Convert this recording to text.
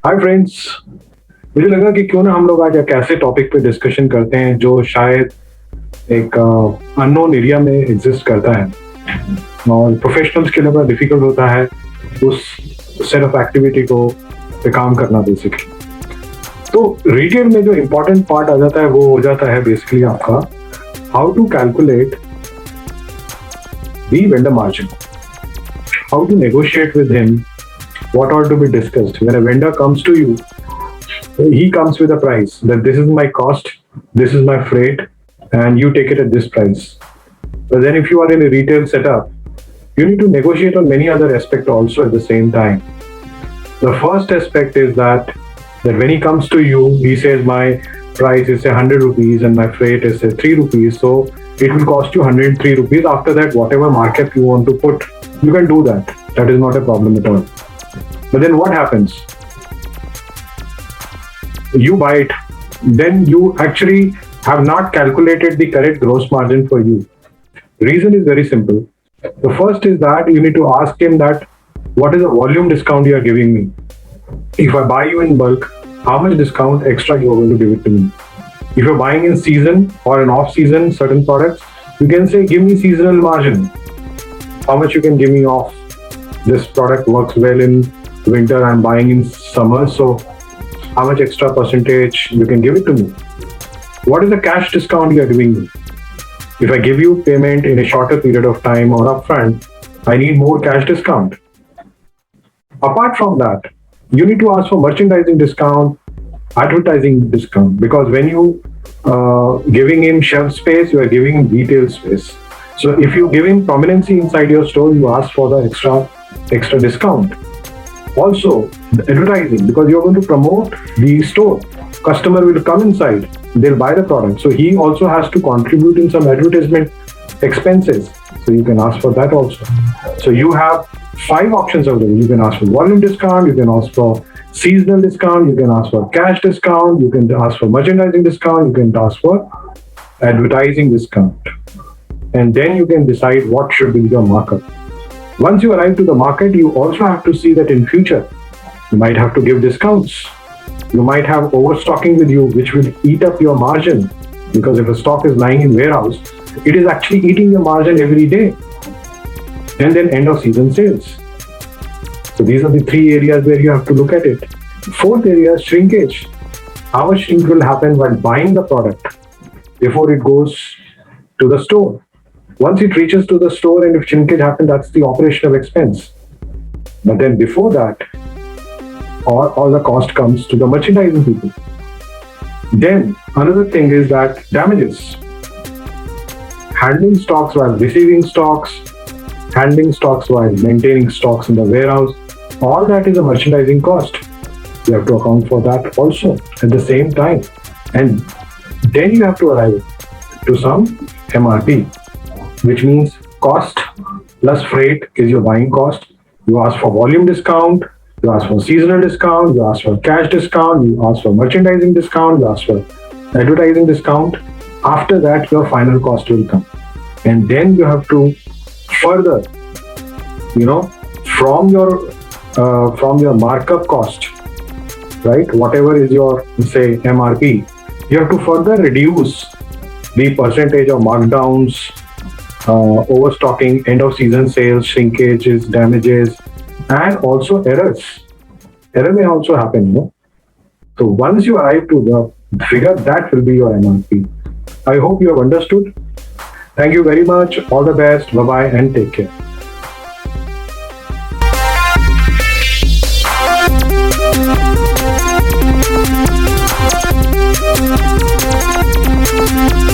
Hi friends. मुझे लगा कि क्यों ना हम लोग आज एक ऐसे टॉपिक पे डिस्कशन करते हैं जो शायद एक अननोन एरिया में एग्जिस्ट करता है और प्रोफेशनल्स के लिए बड़ा डिफिकल्ट होता है उस सेट ऑफ एक्टिविटी को पे काम करना बेसिकली। तो रिटेल में जो इम्पोर्टेंट पार्ट आ जाता है वो हो जाता है बेसिकली आपका how to calculate the vendor margin, how to negotiate with him, what ought to be discussed. When a vendor comes to you, he comes with a price that this is my cost, this is my freight, and you take it at this price. But then if you are in a retail setup, you need to negotiate on many other aspects also at the same time. The first aspect is that when he comes to you, he says my price is say 100 rupees and my freight is say 3 rupees, so it will cost you 103 rupees. After that, whatever markup you want to put, you can do that. That is not a problem at all. But then what happens? You buy it, then you actually have not calculated the correct gross margin for you. Reason is very simple. The first is that you need to ask him that what is the volume discount you are giving me? If I buy you in bulk, how much discount extra you are going to give it to me? If you're buying in season or in off season certain products, you can say give me seasonal margin. How much you can give me off? This product works well in winter, I'm buying in summer, so how much extra percentage you can give it to me? What is the cash discount you are giving me? If I give you payment in a shorter period of time or upfront, I need more cash discount. Apart from that, you need to ask for merchandising discount, advertising discount, because when you giving him shelf space, you are giving him retail space. So if you give him prominency inside your store, you ask for the extra discount. Also, the advertising, because you're going to promote the store. Customer will come inside, they'll buy the product. So he also has to contribute in some advertisement expenses. So you can ask for that also. So you have 5 options available. You can ask for volume discount, you can ask for seasonal discount, you can ask for cash discount, you can ask for merchandising discount, you can ask for advertising discount. And then you can decide what should be your markup. Once you arrive to the market, you also have to see that in future, you might have to give discounts. You might have overstocking with you, which will eat up your margin. Because if a stock is lying in warehouse, it is actually eating your margin every day. And then end of season sales. So these are the 3 areas where you have to look at it. 4th area is shrinkage. How much shrink will happen while buying the product before it goes to the store? Once it reaches to the store and if shrinkage happens, that's the operational expense. But then before that, all the cost comes to the merchandising people. Then another thing is that damages. Handling stocks while receiving stocks, handling stocks while maintaining stocks in the warehouse, all that is a merchandising cost. You have to account for that also at the same time. And then you have to arrive to some MRP. Which means cost plus freight is your buying cost. You ask for volume discount, you ask for seasonal discount, you ask for cash discount, you ask for merchandising discount, you ask for advertising discount. After that, your final cost will come. And then you have to further, from your markup cost, right? Whatever is your, say, MRP, you have to further reduce the percentage of markdowns, overstocking, end of season sales, shrinkages, damages, and also errors. Error may also happen, So once you arrive to the figure, that will be your MRP. I hope you have understood. Thank you very much. All the best. Bye-bye and take care.